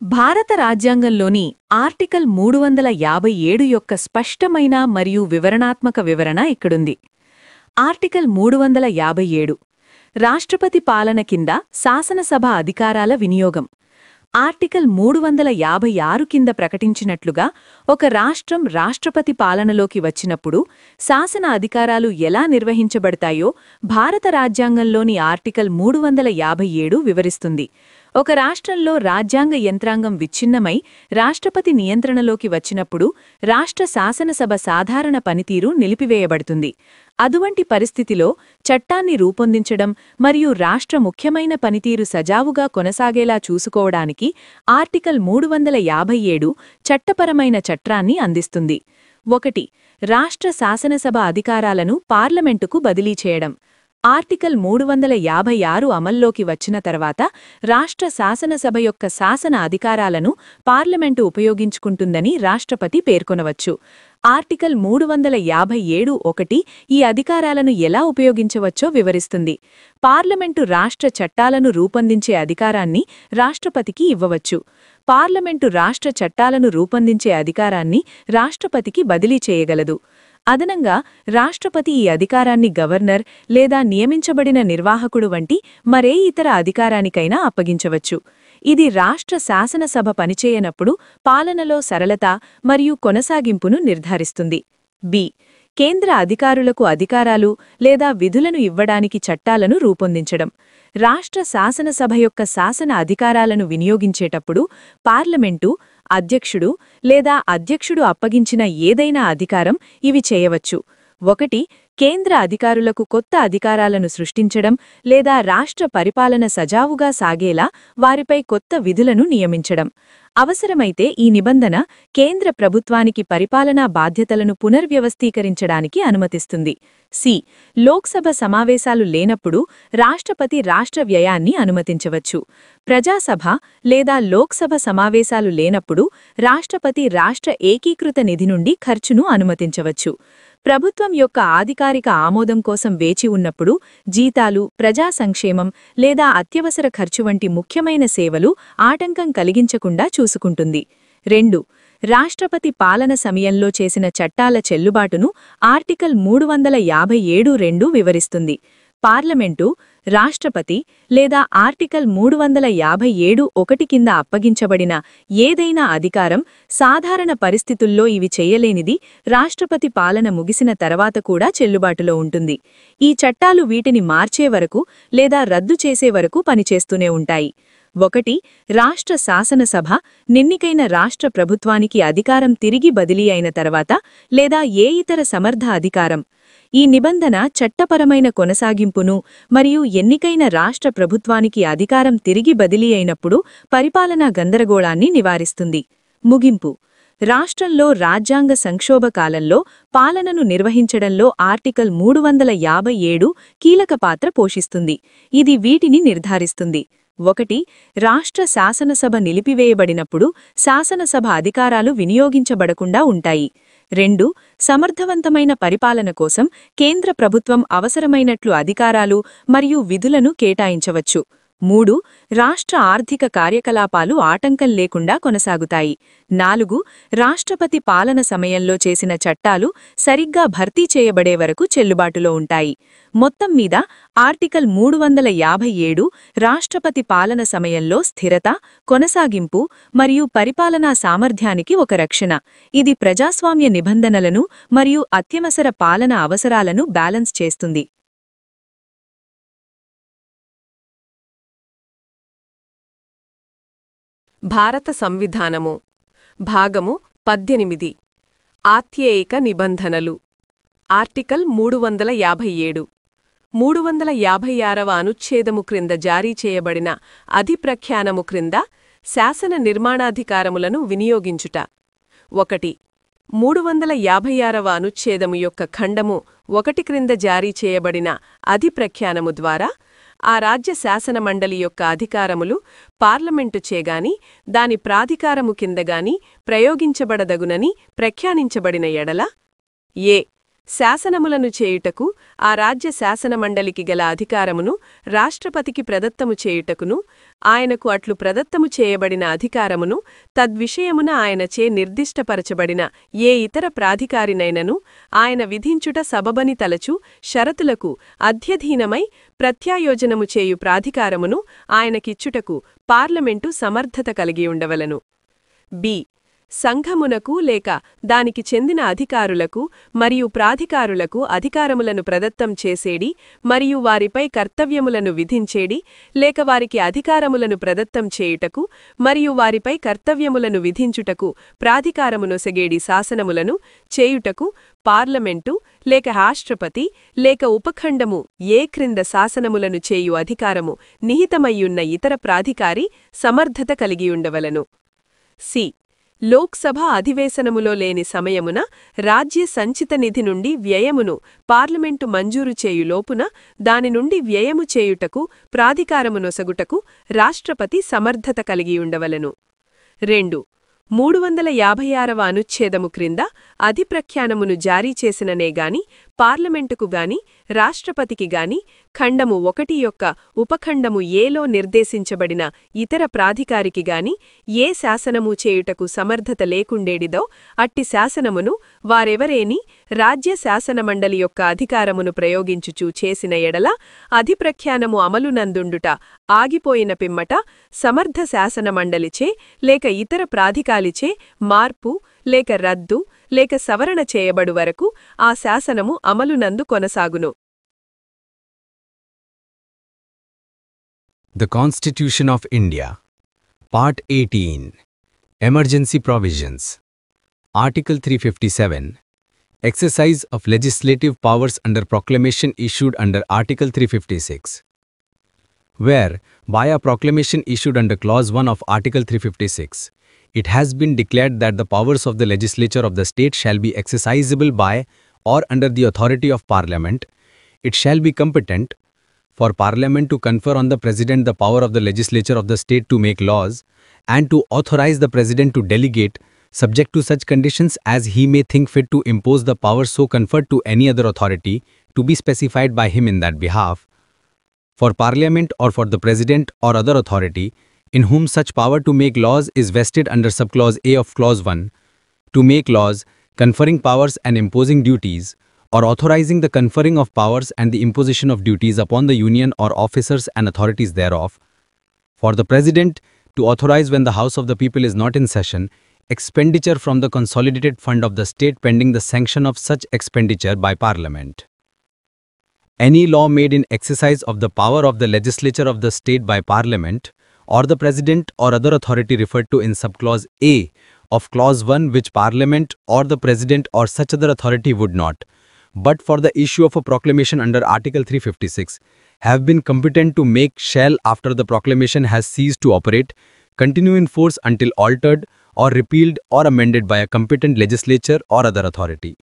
భారత రాజ్యాంగంలోని ఆర్టికల్ 357 యొక్క స్పష్టమైన మరియు వివరణాత్మక వివరణ ఇక్కడుంది. ఆర్టికల్ 357 రాష్ట్రపతి పాలన కింద శాసనసభ అధికారాల వినియోగం. ఆర్టికల్ 356 కింద ప్రకటించినట్లుగా ఒక రాష్ట్రం రాష్ట్రపతి పాలనలోకి వచ్చినప్పుడు శాసన అధికారాలు ఎలా నిర్వహించబడతాయో భారత రాజ్యాంగంలోని ఆర్టికల్ 357 వివరిస్తుంది. ఒక రాష్ట్రంలో రాజ్యాంగ యంత్రాంగం విచ్ఛిన్నమై రాష్ట్రపతి నియంత్రణలోకి వచ్చినప్పుడు రాష్ట్ర శాసనసభ సాధారణ పనితీరు నిలిపివేయబడుతుంది. అటువంటి పరిస్థితిలో చట్టాన్ని రూపొందించడం మరియు రాష్ట్ర ముఖ్యమైన పనితీరు సజావుగా కొనసాగేలా చూసుకోవడానికి ఆర్టికల్ 357 చట్టపరమైన చట్టాన్ని అందిస్తుంది. 1. రాష్ట్ర శాసనసభ అధికారాలను పార్లమెంటుకు బదిలీ చేయడం. ఆర్టికల్ 356 అమల్లోకి వచ్చిన తర్వాత రాష్ట్ర శాసనసభ యొక్క శాసన అధికారాలను పార్లమెంటు ఉపయోగించుకుంటుందని రాష్ట్రపతి పేర్కొనవచ్చు. ఆర్టికల్ 357(1) ఈ అధికారాలను ఎలా ఉపయోగించవచ్చో వివరిస్తుంది. పార్లమెంటు రాష్ట్ర చట్టాలను రూపొందించే అధికారాన్ని రాష్ట్రపతికి ఇవ్వవచ్చు. పార్లమెంటు రాష్ట్ర చట్టాలను రూపొందించే అధికారాన్ని రాష్ట్రపతికి బదిలీ చేయగలదు. అదనంగా రాష్ట్రపతి ఈ అధికారాన్ని గవర్నర్ లేదా నియమించబడిన నిర్వాహకుడు వంటి మరే ఇతర అధికారానికైనా అప్పగించవచ్చు. ఇది రాష్ట్ర శాసనసభ పనిచేయనప్పుడు పాలనలో సరళత మరియు కొనసాగింపును నిర్ధారిస్తుంది. బి. కేంద్ర అధికారులకు అధికారాలు లేదా విధులను ఇవ్వడానికి చట్టాలను రూపొందించడం. రాష్ట్ర శాసనసభ యొక్క శాసన అధికారాలను వినియోగించేటప్పుడు పార్లమెంటు, అధ్యక్షుడు లేదా అధ్యక్షుడు అప్పగించిన ఏదైనా అధికారం ఇవి చేయవచ్చు. 1. కేంద్ర అధికారులకు కొత్త అధికారాలను సృష్టించడం లేదా రాష్ట్ర పరిపాలన సజావుగా సాగేలా వారిపై కొత్త విధులను నియమించడం. అవసరమైతే ఈ నిబంధన కేంద్ర ప్రభుత్వానికి పరిపాలనా బాధ్యతలను పునర్వ్యవస్థీకరించడానికి అనుమతిస్తుంది. సి. లోక్సభ సమావేశాలు లేనప్పుడు రాష్ట్రపతి రాష్ట్ర వ్యయాన్ని అనుమతించవచ్చు. ప్రజాసభ లేదా లోక్సభ సమావేశాలు లేనప్పుడు రాష్ట్రపతి రాష్ట్ర ఏకీకృత నిధి నుండి ఖర్చును అనుమతించవచ్చు. ప్రభుత్వం యొక్క అధికారిక ఆమోదం కోసం వేచి ఉన్నప్పుడు జీతాలు, ప్రజా సంక్షేమం లేదా అత్యవసర ఖర్చు వంటి ముఖ్యమైన సేవలు ఆటంకం కలిగించకుండా చూసుకుంటుంది. 2. రాష్ట్రపతి పాలన సమయంలో చేసిన చట్టాల చెల్లుబాటును ఆర్టికల్ 357(2) వివరిస్తుంది. పార్లమెంటు, రాష్ట్రపతి లేదా ఆర్టికల్ 357(1) కింద అప్పగించబడిన ఏదైనా అధికారం సాధారణ పరిస్థితుల్లో ఇవి చేయలేనిది రాష్ట్రపతి పాలన ముగిసిన తర్వాత కూడా చెల్లుబాటులో ఉంటుంది. ఈ చట్టాలు వీటిని మార్చే వరకు లేదా రద్దు చేసే వరకు పనిచేస్తూనే ఉంటాయి. 1. రాష్ట్ర శాసనసభ ఎన్నికైన రాష్ట్ర ప్రభుత్వానికి అధికారం తిరిగి బదిలీ అయిన తర్వాత లేదా ఏ ఇతర సమర్థ అధికారం. ఈ నిబంధన చట్టపరమైన కొనసాగింపును మరియు ఎన్నికైన రాష్ట్ర ప్రభుత్వానికి అధికారం తిరిగి బదిలీ అయినప్పుడు పరిపాలనా గందరగోళాన్ని నివారిస్తుంది. ముగింపు. రాష్ట్రంలో రాజ్యాంగ సంక్షోభ కాలంలో పాలనను నిర్వహించడంలో ఆర్టికల్ 357 కీలక పాత్ర పోషిస్తుంది. ఇది వీటిని నిర్ధారిస్తుంది. 1. రాష్ట్ర శాసనసభ నిలిపివేయబడినప్పుడు శాసనసభ అధికారాలు వినియోగించబడకుండా ఉంటాయి. 2. సమర్థవంతమైన పరిపాలన కోసం కేంద్ర ప్రభుత్వం అవసరమైనట్లు అధికారాలు మరియు విధులను కేటాయించవచ్చు. 3. రాష్ట్ర ఆర్థిక కార్యకలాపాలు ఆటంకం లేకుండా కొనసాగుతాయి. 4. రాష్ట్రపతి పాలన సమయంలో చేసిన చట్టాలు సరిగ్గా భర్తీ చేయబడే వరకు చెల్లుబాటులో ఉంటాయి. మొత్తం మీద ఆర్టికల్ 357 రాష్ట్రపతి పాలన సమయంలో స్థిరత, కొనసాగింపు మరియు పరిపాలనా సామర్థ్యానికి ఒక రక్షణ. ఇది ప్రజాస్వామ్య నిబంధనలను మరియు అత్యవసర పాలన అవసరాలను బ్యాలెన్స్ చేస్తుంది. భారత సంవిధానము భాగము 18 ఆత్యేయిక నిబంధనలు. ఆర్టికల్ 357 356వ అనుచ్ఛేదము క్రింద జారీ చేయబడిన అధిప్రఖ్యానము క్రింద శాసన నిర్మాణాధికారములను వినియోగించుట. 1. 356వ అనుచ్ఛేదము యొక్క ఖండము 1 క్రింద జారీ చేయబడిన అధిప్రఖ్యానము ద్వారా ఆ రాజ్య శాసనమండలి యొక్క అధికారములు పార్లమెంటు చేగాని దాని ప్రాధికారము కిందగాని ప్రయోగించబడదగునని ప్రఖ్యానించబడిన ఎడల ఏ. శాసనములను చేయుటకు ఆ రాజ్య శాసనమండలికి గల అధికారమును రాష్ట్రపతికి ప్రదత్తము చేయుటకును ఆయనకు అట్లు ప్రదత్తము చేయబడిన అధికారమును తద్విషయమున ఆయనచే నిర్దిష్టపరచబడిన ఏ ఇతర ప్రాధికారినైనను ఆయన విధించుట సబబని తలచు షరతులకు అధ్యధీనమై ప్రత్యాయోజనము చేయు ప్రాధికారమును ఆయనకిచ్చుటకు పార్లమెంటు సమర్థత కలిగి ఉండవలెను. బి. సంఘమునకు లేక దానికి చెందిన అధికారులకు మరియు ప్రాధికారులకు అధికారములను ప్రదత్తం చేసేడి మరియు వారిపై కర్తవ్యములను విధించేడి లేక వారికి అధికారములను ప్రదత్తం చేయుటకు మరియు వారిపై కర్తవ్యములను విధించుటకు ప్రాధికారమునొసగేడి శాసనములను చేయుటకు పార్లమెంటు లేక రాష్ట్రపతి లేక ఉపఖండము ఏ క్రింద శాసనములను చేయు అధికారము నిహితమయ్యున్న ఇతర ప్రాధికారి సమర్థత కలిగియుండవలెను. సి. లోక్సభ అధివేశనములో లేని సమయమున రాజ్య సంచిత నిధి నుండి వ్యయమును పార్లమెంటు మంజూరు చేయు లోపున దాని నుండి వ్యయము చేయుటకు ప్రాధికారమునొసగుటకు రాష్ట్రపతి సమర్థత కలిగియుండవలెను. 2. 356వ అనుచ్ఛేదము క్రింద అధిప్రఖ్యానమును జారీ చేసిననేగాని పార్లమెంటుకు గాని రాష్ట్రపతికి గాని ఖండము 1 యొక్క ఉపఖండము ఏలో నిర్దేశించబడిన ఇతర ప్రాధికారికి గాని ఏ శాసనము చేయుటకు సమర్థత లేకుండేడిదో అట్టి శాసనమును వారెవరేని రాజ్య శాసనమండలి యొక్క అధికారమును ప్రయోగించుచూ చేసిన ఎడల అధిప్రఖ్యానము అమలునందుండుట ఆగిపోయిన పిమ్మట సమర్థ శాసనమండలిచే లేక ఇతర ప్రాధికాలిచే మార్పు లేక రద్దు లేక సవరణ చేయబడు వరకు ఆ శాసనము అమలునందు కొనసాగును. The Constitution of India, Part 18, Emergency Provisions, Article 357, Exercise of legislative powers under proclamation issued under Article 356, where, by a proclamation issued under Clause 1 of Article 356, it has been declared that the powers of the legislature of the state shall be exercisable by or under the authority of Parliament. It shall be competent for Parliament to confer on the President the power of the legislature of the state to make laws, and to authorize the President to delegate, subject to such conditions as he may think fit, to impose the power so conferred to any other authority, to be specified by him in that behalf, for Parliament or for the President or other authority, in whom such power to make laws is vested under subclause A of Clause 1, to make laws, conferring powers and imposing duties, or authorizing the conferring of powers and the imposition of duties upon the Union or officers and authorities thereof, for the President to authorize, when the House of the People is not in session, expenditure from the consolidated fund of the state pending the sanction of such expenditure by Parliament. Any law made in exercise of the power of the legislature of the state by Parliament, or the President or other authority referred to in subclause A of Clause 1, which Parliament or the President or such other authority would not, but for the issue of a proclamation under Article 356, have been competent to make, shall, after the proclamation has ceased to operate, continue in force until altered or repealed or amended by a competent legislature or other authority.